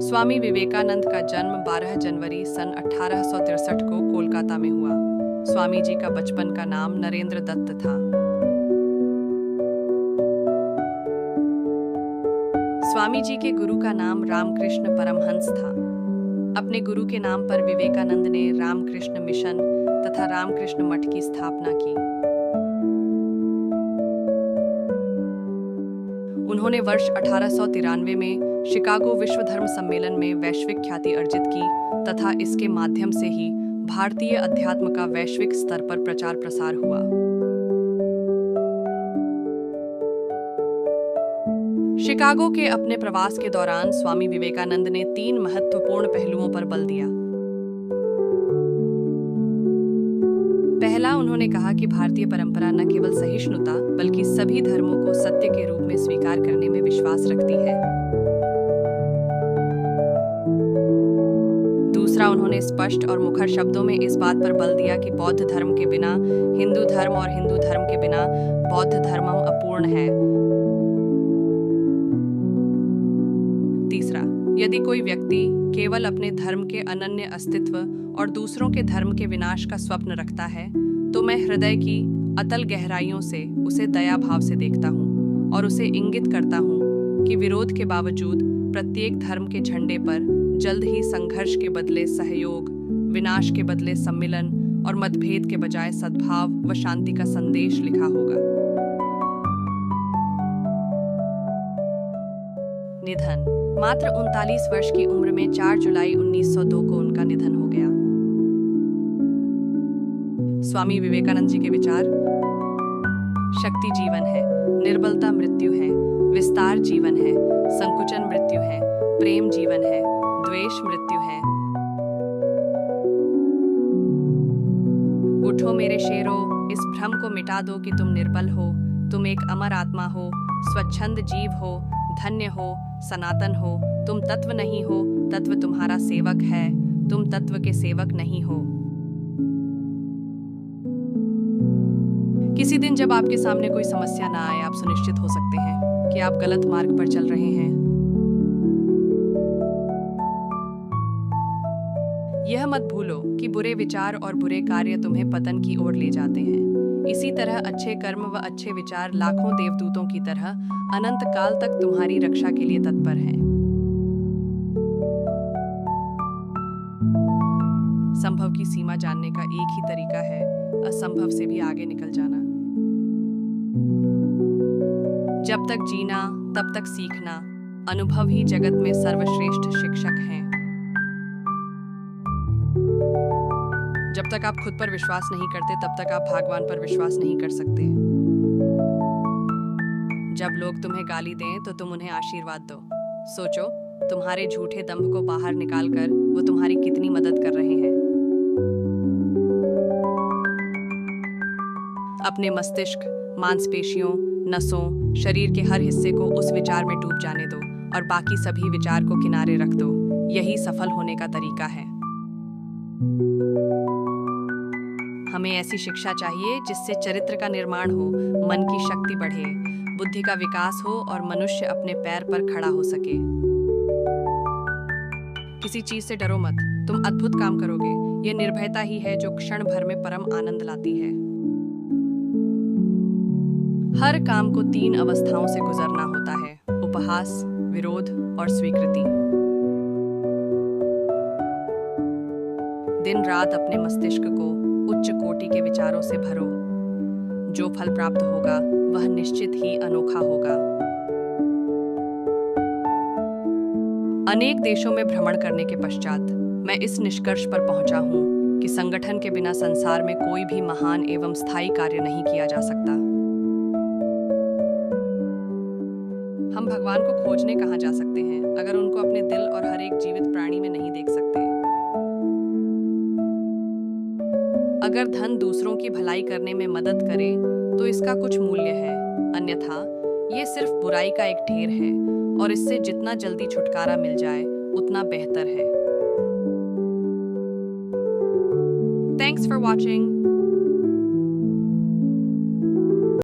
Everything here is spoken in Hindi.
स्वामी विवेकानंद का जन्म 12 जनवरी सन 1863 को कोलकाता में हुआ। स्वामी जी का बचपन का नाम नरेंद्र दत्त था। स्वामी जी के गुरु का नाम रामकृष्ण परमहंस था। अपने गुरु के नाम पर विवेकानंद ने रामकृष्ण मिशन तथा रामकृष्ण मठ की स्थापना की। उन्होंने वर्ष 1893 में शिकागो विश्व धर्म सम्मेलन में वैश्विक ख्याति अर्जित की तथा इसके माध्यम से ही भारतीय अध्यात्म का वैश्विक स्तर पर प्रचार प्रसार हुआ। शिकागो के अपने प्रवास के दौरान स्वामी विवेकानंद ने 3 महत्वपूर्ण पहलुओं पर बल दिया। पहला, उन्होंने कहा कि भारतीय परंपरा न केवल सहिष्णुता बल्कि सभी धर्मों को सत्य के रूप में स्वीकार करने में विश्वास रखती है। दूसरा, उन्होंने स्पष्ट और मुखर शब्दों में इस बात पर बल दिया कि बौद्ध धर्म के बिना हिंदू धर्म और हिंदू धर्म के बिना बौद्ध धर्मम अपूर्ण है। तीसरा, यदि कोई व्यक्ति केवल अपने धर्म के अनन्य अस्तित्व और दूसरों के धर्म के विनाश का स्वप्न रखता है तो मैं हृदय की अतल गहराइयों से उसे दया भाव से देखता हूँ और उसे इंगित करता हूँ कि विरोध के बावजूद प्रत्येक धर्म के झंडे पर जल्द ही संघर्ष के बदले सहयोग, विनाश के बदले सम्मिलन और मतभेद के बजाय सद्भाव व शांति का संदेश लिखा होगा। निधन। मात्र 39 वर्ष की उम्र में 4 जुलाई 1902 को उनका निधन हो गया। स्वामी विवेकानंद जी के विचार। शक्ति जीवन है, निर्बलता मृत्यु है, विस्तार जीवन है, संकुचन मृत्यु है, प्रेम जीवन है, द्वेष मृत्यु है। उठो मेरे शेरों, इस भ्रम को मिटा दो कि तुम निर्बल हो, तुम एक अमर आत्मा हो, स्वच्छंद जीव हो, धन्य हो, सनातन हो, तुम तत्व नहीं हो, तत्व तुम्हारा सेवक है, तुम तत्व के सेवक नहीं हो। किसी दिन जब आपके सामने कोई समस्या ना आए, आप सुनिश्चित हो सकते हैं कि आप गलत मार्ग पर चल रहे हैं। यह मत भूलो कि बुरे विचार और बुरे कार्य तुम्हें पतन की ओर ले जाते हैं। इसी तरह अच्छे कर्म व अच्छे विचार लाखों देवदूतों की तरह अनंत काल तक तुम्हारी रक्षा के लिए तत्पर हैं। संभव की सीमा जानने का एक ही तरीका है, असंभव से भी आगे निकल जाना। जब तक जीना तब तक सीखना, अनुभव ही जगत में सर्वश्रेष्ठ शिक्षक हैं। जब तक आप खुद पर विश्वास नहीं करते तब तक आप भगवान पर विश्वास नहीं कर सकते। जब लोग तुम्हें गाली दें तो तुम उन्हें आशीर्वाद दो। सोचो, तुम्हारे झूठे दंभ को बाहर निकालकर वो तुम्हारी कितनी मदद कर रहे हैं। अपने मस्तिष्क, मांसपेशियों, नसों, शरीर के हर हिस्से को उस विचार में डूब जाने दो और बाकी सभी विचार को किनारे रख दो। यही सफल होने का तरीका है। हमें ऐसी शिक्षा चाहिए जिससे चरित्र का निर्माण हो, मन की शक्ति बढ़े, बुद्धि का विकास हो और मनुष्य अपने पैर पर खड़ा हो सके। किसी चीज से डरो मत, तुम अद्भुत काम करोगे। यह निर्भयता ही है जो क्षण भर में परम आनंद लाती है। हर काम को 3 अवस्थाओं से गुजरना होता है: उपहास, विरोध और स्वीकृति। दिन रात अपने मस्तिष्क को उच्च कोटि के विचारों से भरो। जो फल प्राप्त होगा वह निश्चित ही अनोखा होगा। अनेक देशों में भ्रमण करने के पश्चात मैं इस निष्कर्ष पर पहुंचा हूं कि संगठन के बिना संसार में कोई भी महान एवं स्थायी कार्य नहीं किया जा सकता। हम भगवान को खोजने कहां जा सकते हैं अगर उनको अपने दिल और हर एक जीवित प्राणी में नहीं देख सकते। अगर धन दूसरों की भलाई करने में मदद करे तो इसका कुछ मूल्य है, अन्यथा ये सिर्फ बुराई का एक ढेर है और इससे जितना जल्दी छुटकारा मिल जाए उतना बेहतर है। Thanks for watching.